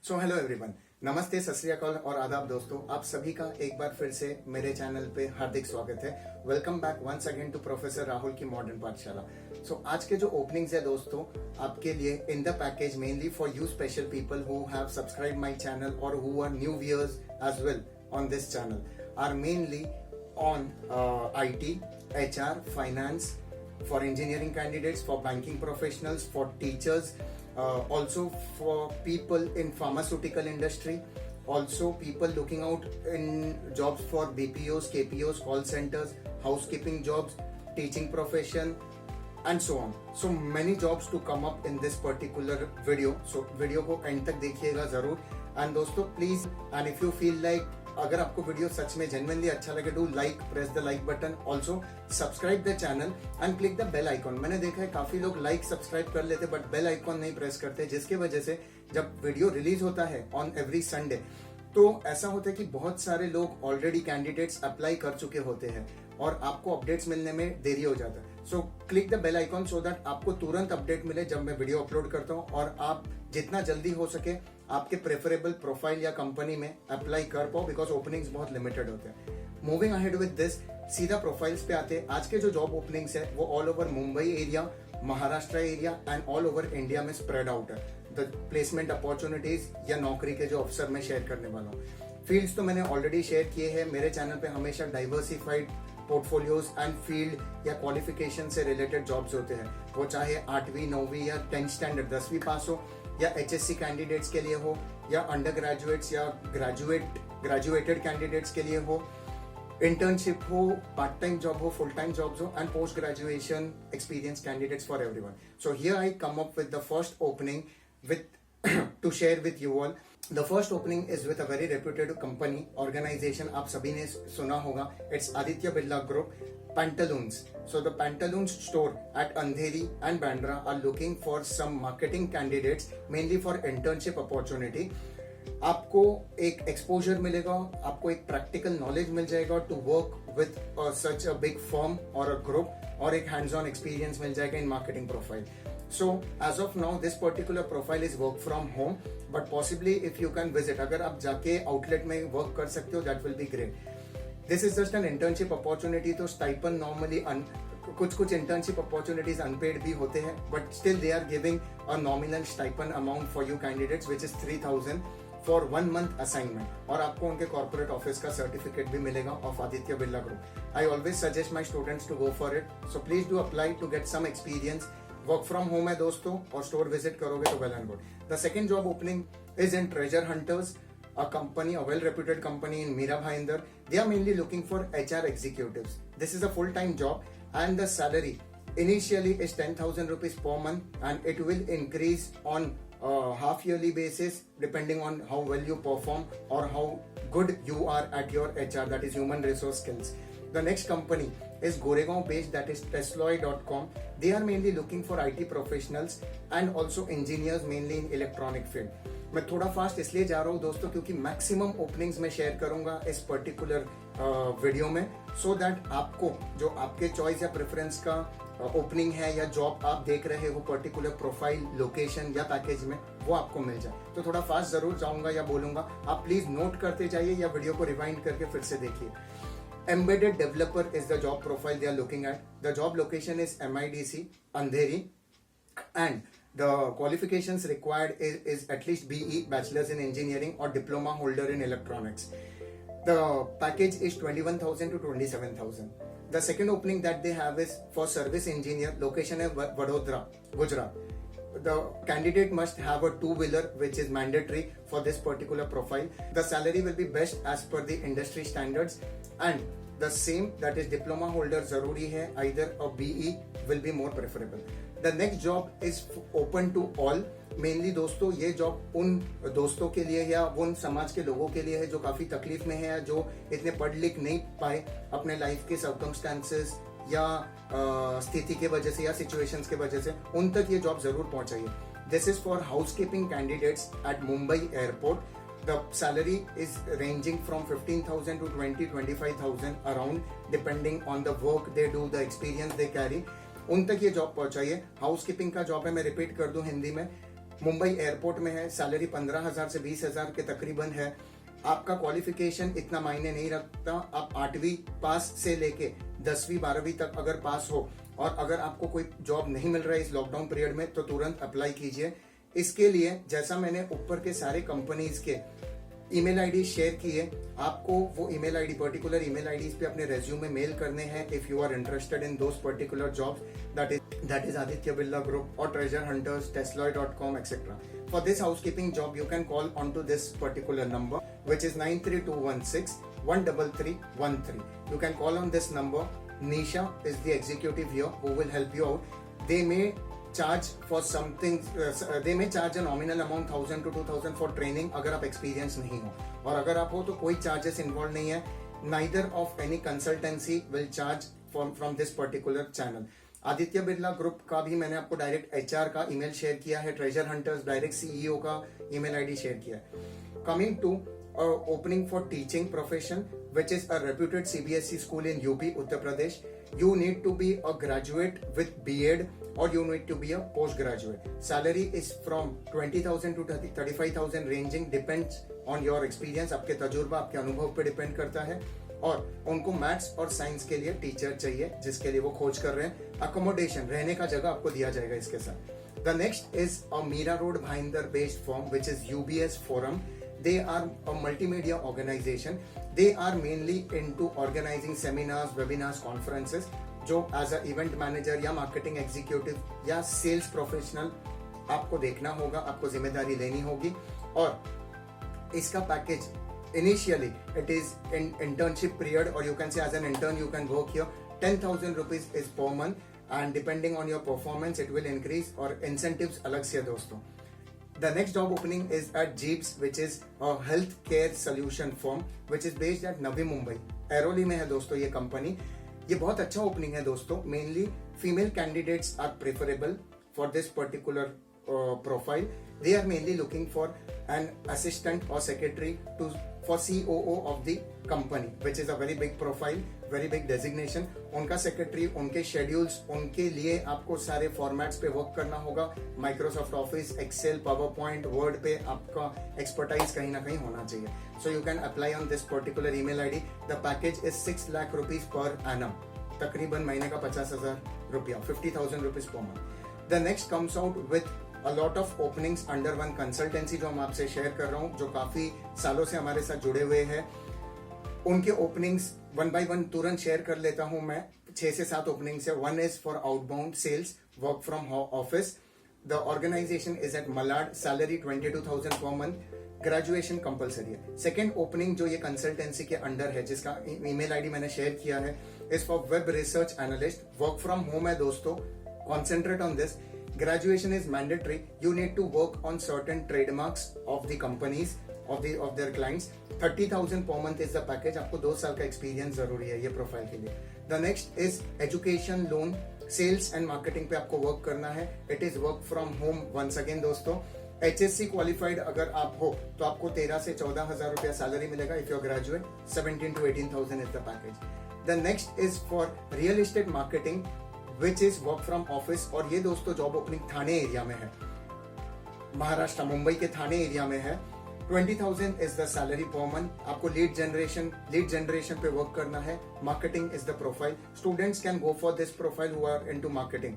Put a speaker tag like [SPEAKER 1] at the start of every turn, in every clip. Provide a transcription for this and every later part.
[SPEAKER 1] So hello everyone, नमस्ते, सत श्री अकाल और आदाब दोस्तों। आप सभी का एक बार फिर से मेरे चैनल पे हार्दिक स्वागत है। Welcome back once again to professor Rahul की मॉडर्न पाठशाला। सो आज के जो ओपनिंग्स है दोस्तों आपके लिए in the package mainly for you special people who have subscribe my channel और who are new viewers as well on this channel are mainly on IT, HR, finance, for engineering candidates, for banking professionals, for teachers, also for people in pharmaceutical industry, also people looking out in jobs for BPOs, KPOs, call centers, housekeeping jobs, teaching profession, and so on. So many jobs to come up in this particular video. So video को end तक देखिएगा जरूर। And दोस्तों please, and if you feel like अगर आपको video सच में genuinely अच्छा लगे, do like, press the like button, also subscribe the channel and click the bell icon. मैंने देखा है काफी लोग लाइक सब्सक्राइब कर लेते बट बेल आइकॉन नहीं प्रेस करते, जिसकी वजह से जब वीडियो रिलीज होता है ऑन एवरी संडे तो ऐसा होता है कि बहुत सारे लोग ऑलरेडी कैंडिडेट्स अप्लाई कर चुके होते हैं और आपको अपडेट्स मिलने में देरी हो जाता है। So click the bell icon so that आपको तुरंत अपडेट मिले जब मैं वीडियो अपलोड करता हूँ और आप जितना जल्दी हो सके आपके प्रेफरेबल प्रोफाइल या कंपनी में अप्लाई कर पाओ, बिकॉज ओपनिंग्स बहुत लिमिटेड होते हैं। मूविंग अहेड विद दिस, सीधा प्रोफाइल्स पे आते हैं। आज के जो जॉब ओपनिंग्स है वो all over Mumbai area, Maharashtra area and all over India में स्प्रेड आउट है। द प्लेसमेंट अपॉर्चुनिटीज या नौकरी के जो अवसर मैं शेयर करने वाला हूँ। फील्ड्स तो मैंने ऑलरेडी शेयर किए हैं। मेरे चैनल पे हमेशा डाइवर्सिफाइड पोर्टफोलियोज एंड फील्ड या क्वालिफिकेशन से रिलेटेड जॉब्स होते हैं, वो चाहे 8वीं 9वीं या 10th स्टैंडर्ड 10वीं पास हो, या HSC कैंडिडेट्स के लिए हो, या अंडर ग्रेजुएट्स या ग्रेजुएटेड कैंडिडेट्स के लिए हो, इंटर्नशिप हो, पार्ट टाइम जॉब हो, फुल टाइम जॉब्स हो, and post graduation experience candidates for everyone. So here I come up with the first opening with to share with you all. The first opening is with a very reputed company, organization आप सभी ने सुना होगा। It's Aditya Birla Group, Pantaloons. So the Pantaloons store at Andheri and Bandra are looking for some marketing candidates, mainly for internship opportunity. आपको एक exposure मिलेगा, आपको एक प्रैक्टिकल नॉलेज मिल जाएगा to work with such a big firm और a group, और एक हैंड्स ऑन एक्सपीरियंस मिल जाएगा in marketing profile. So as of now this particular profile is work from home, but possibly if you can visit, अगर आप जाके outlet में work कर सकते हो, that will be great. This is just an internship opportunity, तो stipend normally कुछ internship opportunities unpaid भी होते हैं, but still they are giving a nominal stipend amount for you candidates which is 3000 for 1 month assignment, और आपको उनके corporate office का certificate भी मिलेगा of Aditya Birla group. I always suggest my students to go for it, so please do apply to get some experience. Work from home है दोस्तों, और store visit करोगे तो well and good. The second job opening is in treasure hunters, a company, a well-reputed company in Mira Bhayandar. They are mainly looking for HR executives. This is a full-time job, and the salary initially is 10,000 rupees per month, and it will increase on a half-yearly basis depending on how well you perform or how good you are at your HR, that is human resource skills. The next company is Goregaon based, that is Tesloy.com. They are mainly looking for IT professionals and also engineers, mainly in electronic field. मैं थोड़ा fast इसलिए जा रहा हूँ दोस्तों क्योंकि maximum openings में share करूंगा इस पर्टिकुलर वीडियो में, सो दैट आपको जो आपके चॉइस या प्रेफरेंस का ओपनिंग है या जॉब आप देख रहे हो पर्टिकुलर प्रोफाइल, लोकेशन या पैकेज में, वो आपको मिल जाए। तो थोड़ा फास्ट जरूर जाऊंगा या बोलूंगा, आप प्लीज नोट करते जाइए या वीडियो को रिवाइंड करके फिर से देखिए। Embedded developer is the job profile they are looking at. The job location is MIDC, Andheri, and the qualifications required is at least BE, Bachelor's in Engineering, or Diploma holder in Electronics. The package is 21,000 to 27,000. The second opening that they have is for Service Engineer, location is Vadodara, Gujarat. The candidate must have a two-wheeler, which is mandatory for this particular profile. The salary will be best as per the industry standards, and the same, that is diploma holder zaruri hai, either a BE will be more preferable. The next job is open to all. Mainly दोस्तों ये job उन दोस्तों के लिए या उन समाज के लोगों के लिए है जो काफी तकलीफ में है या जो इतने पढ़ लिख नहीं पाए अपने लाइफ के सर्कमस्टेंसेस या स्थिति के वजह से या सिचुएशंस के वजह से, उन तक ये जॉब जरूर पहुंचाइए। This is for housekeeping candidates at Mumbai airport. The salary is ranging from 15,000 to 25,000 around, depending on the work they do, the experience they carry. उन तक ये जॉब पहुंचाइए। हाउसकीपिंग का जॉब है, मैं रिपीट कर दूं हिंदी में, मुंबई एयरपोर्ट में है, सैलरी 15,000 से 20,000 के तकरीबन है। आपका क्वालिफिकेशन इतना मायने नहीं रखता, आप 8वीं पास से लेके 10वीं 12वीं तक अगर पास हो और अगर आपको कोई जॉब नहीं मिल रहा है इस लॉकडाउन पीरियड में तो तुरंत अप्लाई कीजिए। इसके लिए जैसा मैंने ऊपर के सारे कंपनीज के ईमेल आईडी शेयर किए, आपको वो email ID particular email IDs पे अपने रेज्यूमे मेल करने हैं if you are interested in those particular jobs, that is Aditya Birla Group or Treasure Hunters, Tesloy.com, etc. For this housekeeping job, you can call onto this particular number, which is 93216 13313. You can call on this number. Nisha is the executive here who will help you out. They may charge for something, they may charge a nominal amount 1,000 to 2,000 for training अगर आप experience नहीं हो, और अगर आप हो तो कोई चार्जेस इन्वॉल्व नहीं है। Neither of any consultancy will charge from this particular channel. Aditya Birla group का भी मैंने आपको डायरेक्ट एचआर का ईमेल शेयर किया है, ट्रेजर हंटर्स डायरेक्ट सीईओ का ईमेल आईडी शेयर किया है। Coming to opening for teaching profession which is a reputed CBSE school in UP, Uttar Pradesh. You need to be a graduate with B.Ed or you need to be a postgraduate. Salary is from 20,000 to 35,000 ranging, depends on your experience. आपके तजुर्बा, आपके अनुभव पे depend करता है। और उनको maths और साइंस के लिए टीचर चाहिए जिसके लिए वो खोज कर रहे हैं। अकोमोडेशन, रहने का जगह आपको दिया जाएगा इसके साथ। The next is a Mira road Bhayandar based firm which is UBS forum. They are a multimedia organization. They are mainly into organizing seminars, webinars, conferences. जो as a event manager या marketing executive या sales professional आपको देखना होगा, आपको जिम्मेदारी लेनी होगी। और इसका package initially it is in internship period or you can say as an intern you can work here. 10,000 rupees is per month and depending on your performance it will increase और incentives अलग से है दोस्तों। The next job opening is at Jeeps, which is a healthcare solution firm, which is based at Navi Mumbai. Airoli में है दोस्तों ये company. ये बहुत अच्छा ओपनिंग है दोस्तों। Mainly female candidates are preferable for this particular profile. They are mainly looking for an assistant or secretary for COO of the company, which is a very big profile, very big designation. उनका secretary, उनके schedules, उनके लिए आपको सारे formats पे work करना होगा। Microsoft office, excel, power point, word पे आपका एक्सपर्टाइज कहीं ना कहीं होना चाहिए। So you can apply on this particular email ID. The package is 6 lakh rupees per annum, तकरीबन महीने का 50,000 रुपया, 50,000 rupees per month. The next comes out with a lot of openings under one consultancy जो हम आपसे शेयर कर रहा हूँ, जो काफी सालों से हमारे साथ जुड़े हुए हैं। उनके ओपनिंग्स 1 by 1 तुरंत शेयर कर लेता हूँ मैं। 6 से 7 ओपनिंग्स है। 1 is for outbound sales, work from office. The organization is at Malad, salary 22,000 per month, graduation compulsory है। सेकेंड ओपनिंग जो ये कंसल्टेंसी के अंडर है, जिसका ईमेल आईडी मैंने शेयर किया है, is for web research analyst, work from home है दोस्तों। Concentrate on this. Graduation is mandatory. You need to work on certain trademarks of the companies of their clients. 30,000 per month is the package. आपको 2 साल का experience जरूरी है ये profile के लिए। The next is education loan, sales and marketing पे आपको वर्क करना है। It is work from home once again दोस्तों। HSC क्वालिफाइड अगर आप हो तो आपको 13 से 14,000 रुपया सैलरी मिलेगा। If you are graduate, 17 to 18,000 is the package. The next is for real estate marketing, which is work from office। और ये दोस्तों जॉब ओपनिंग थाने एरिया में है, महाराष्ट्र, मुंबई के थाने एरिया में है। 20,000 is the salary per month. आपको लीड जनरेशन पे वर्क करना है। Marketing is the profile. Students can go for this profile who are into marketing.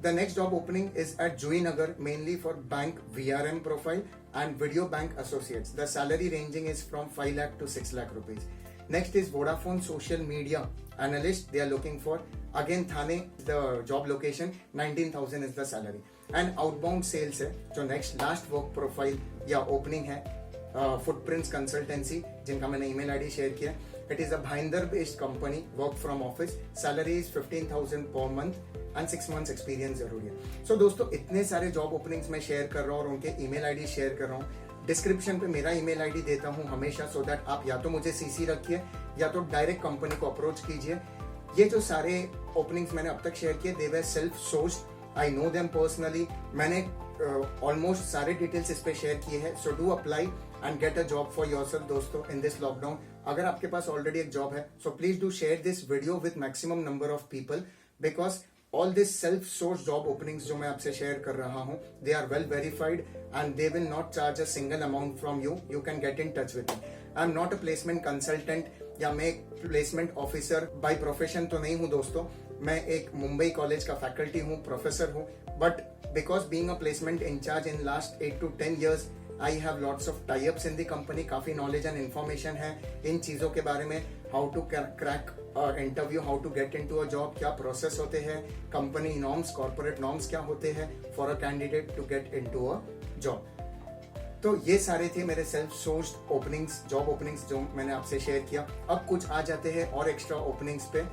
[SPEAKER 1] The next job opening is at Juinagar, mainly for bank VRM profile and video bank associates. The salary ranging is from 5 lakh to 6 lakh rupees. Next is Vodafone social media analyst. They are looking for, again Thane, the job location, 19,000 is the salary. And outbound sales है जो next last work profile या opening है, Footprints Consultancy, जिनका मैंने email ID share किया। It is a Bhinder based company, work from office, salary is 15,000 per month and 6 months experience जरूरी है। So दोस्तों इतने सारे जॉब ओपनिंग्स मैं शेयर कर रहा हूँ और उनके ईमेल आईडी शेयर कर रहा हूँ। डिस्क्रिप्शन पे मेरा ईमेल आईडी देता हूँ हमेशा, सो दैट आप या तो मुझे सीसी रखिए या तो डायरेक्ट कंपनी को अप्रोच कीजिए। ये जो सारे ओपनिंग्स मैंने अब तक शेयर किए, they were self sourced, I know them personally. मैंने ऑलमोस्ट सारे डिटेल्स इस पे शेयर किए हैं। So do apply and get a job for yourself दोस्तों इन दिस लॉकडाउन। अगर आपके पास ऑलरेडी एक जॉब है, so please do share this video with maximum number of people, because all this self source job openings जो मैं आपसे share कर रहा हूं, they are well verified and they will not charge a single amount from you. You can get in touch with me. I am not a placement consultant या मैं एक placement officer by profession तो नहीं हूं दोस्तों. मैं एक Mumbai college का फैकल्टी हूं, प्रोफेसर हूं, but because being a placement incharge in last 8 to 10 years I have lots of tie ups in the company. काफी नॉलेज एंड इन्फॉर्मेशन है इन चीजों के बारे में. How to crack interview, how to get into a job, क्या process होते हैं, कंपनी नॉर्म्स, कॉर्पोरेट नॉर्म्स क्या होते हैं for a candidate to get into a job. तो ये सारे थे मेरे self sourced openings, job openings जो मैंने आपसे शेयर किया. अब कुछ आ जाते हैं और एक्स्ट्रा ओपनिंग्स पे.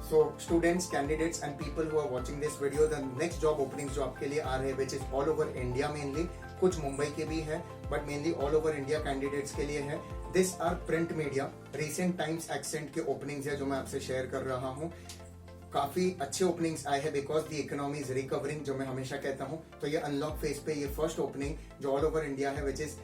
[SPEAKER 1] So students, candidates and people who are watching this video, the next job openings जो आपके लिए आ रहे हैं which is all over India mainly, कुछ मुंबई के भी है but mainly all over India candidates के लिए है. This are print media, recent times accent के openings है जो मैं आपसे शेयर कर रहा हूँ. काफी अच्छे ओपनिंग्स आए हैं because the economy is recovering, जो मैं हमेशा कहता हूँ. तो ये अनलॉक फेज पे ये फर्स्ट ओपनिंग जो ऑल ओवर इंडिया है which is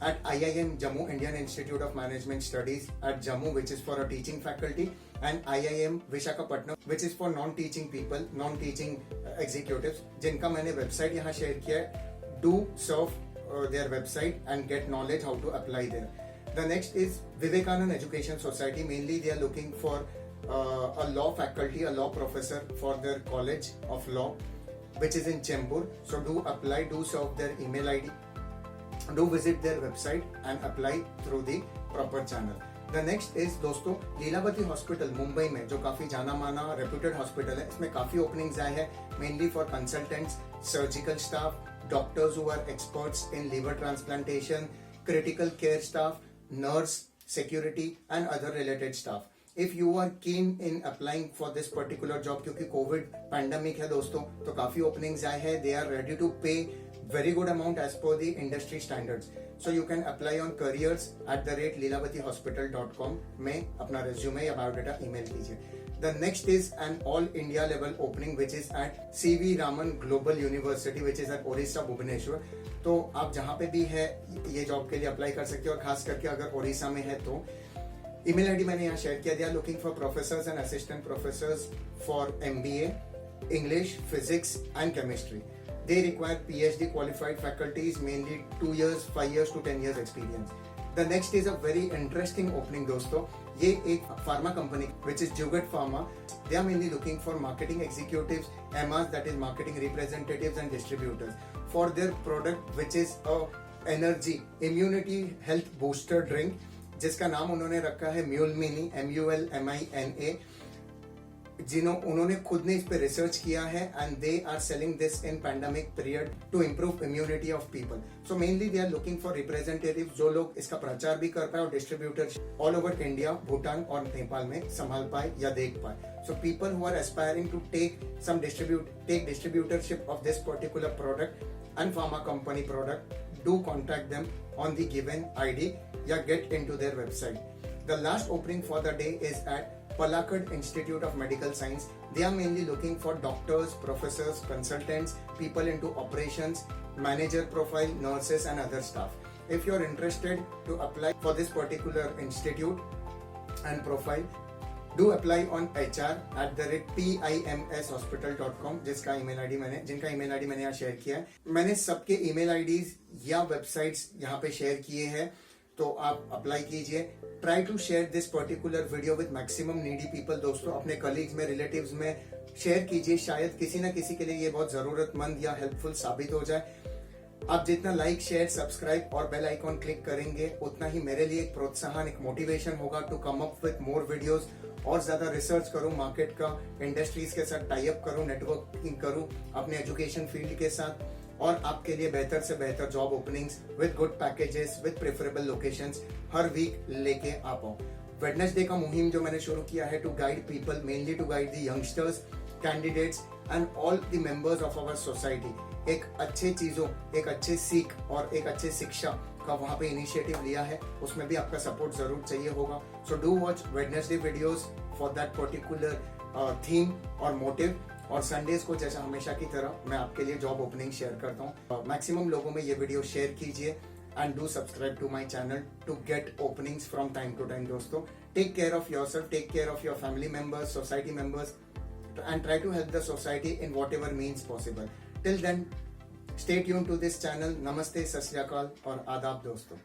[SPEAKER 1] at IIM Jammu, Indian Institute of Management Studies at Jammu, which is for a teaching faculty, and IIM Visakhapatnam, which is for non-teaching people, non-teaching executives, जिनका मैंने website यहाँ share किया है. Do surf their website and get knowledge how to apply there. The next is Vivekanand Education Society. Mainly they are looking for a law faculty, a law professor for their college of law, which is in Chembur. So do apply, do serve their email ID. Do visit their website and apply through the proper channel. The next is दोस्तों Lilavati hospital Mumbai में, जो काफी जाना माना reputed hospital है. इसमें काफी openings आए हैं mainly for consultants, surgical staff, doctors who are experts in liver transplantation, critical care staff, nurse, security and other related staff. If you are keen in applying for this particular job, क्योंकि covid pandemic है दोस्तों, तो काफी openings आए हैं. They are ready to pay very good amount as per the industry standards. So you can apply on careers@lilavatihospital.com में अपना resume या biodata email कीजिए. The next is an all India level opening which is at CV Raman Global University which is at Orissa Bhubaneswar. तो आप जहाँ पे भी है ये जॉब के लिए अप्लाई कर सकते हो, और खास करके अगर ओडिशा में है तो ईमेल आईडी मैंने यहाँ शेयर किया. They are looking for professors and assistant professors for MBA, English, Physics and Chemistry. They require PhD qualified faculties, mainly 2 years, 5 years to 10 years experience. The next is a very interesting opening दोस्तों. ये एक pharma company which is Jugat Pharma. They are mainly looking for marketing executives, MRs, that is marketing representatives and distributors for their product which is a energy immunity health booster drink, जिसका नाम उन्होंने रखा है Mulmini, MULMINA. उन्होंने खुद ने इस पे रिसर्च किया है and they are selling this in pandemic period to improve immunity of people. So mainly they are looking for representative जो लोग इसका प्रचार भी कर पाए और distributor all over India, Bhutan और नेपाल में संभाल पाए या देख पाए. So people who are aspiring to take distributorship of this particular product and pharma company product, do contact them on the given ID या get into their website. The last opening for the day is at Palakkad Institute of Medical Science. They are mainly looking for doctors, professors, consultants, people into operations, manager profile, nurses and other staff. If you are interested to apply for this particular institute and profile, do apply on hr@pimshospital.com, जिनका email ID मैंने यहाँ share किया है. मैंने सबके email IDs या websites यहाँ पे शेयर किए हैं, तो आप अप्लाई कीजिए. Try to share this particular video with maximum needy people दोस्तों. अपने कलीग्स में, रिलेटिव्स में शेयर कीजिए. शायद किसी ना किसी के लिए ये बहुत जरूरतमंद या हेल्पफुल साबित हो जाए. आप जितना लाइक, शेयर, सब्सक्राइब और बेल आइकॉन क्लिक करेंगे, उतना ही मेरे लिए एक प्रोत्साहन, एक मोटिवेशन होगा to come up with more videos. और ज्यादा रिसर्च करूं मार्केट का, इंडस्ट्रीज के साथ टाई अप करूं, नेटवर्किंग करूं अपने एजुकेशन फील्ड के साथ, और आपके लिए बेहतर से बेहतर job openings with good packages with preferable locations हर वीक लेके आ पाऊं. वेडनेसडे का मुहिम जो मैंने शुरू किया है to guide people, mainly to guide the youngsters, candidates and all the members of our society. एक अच्छे चीजों, एक अच्छे सीख और एक अच्छे शिक्षा का वहां पे इनिशिएटिव लिया है. उसमें भी आपका सपोर्ट जरूर चाहिए होगा. So do watch Wednesday videos for that particular theme और मोटिव. और संडेज को जैसा हमेशा की तरह मैं आपके लिए जॉब ओपनिंग शेयर करता हूँ. मैक्सिमम लोगों में ये वीडियो शेयर कीजिए and do subscribe to my channel to get openings from time to time दोस्तों. Take care of yourself, take care of your family members, society members. and try to help the society in whatever means possible. Till then, stay tuned to this channel. Namaste, Sat Sri Akal और आदाब दोस्तों.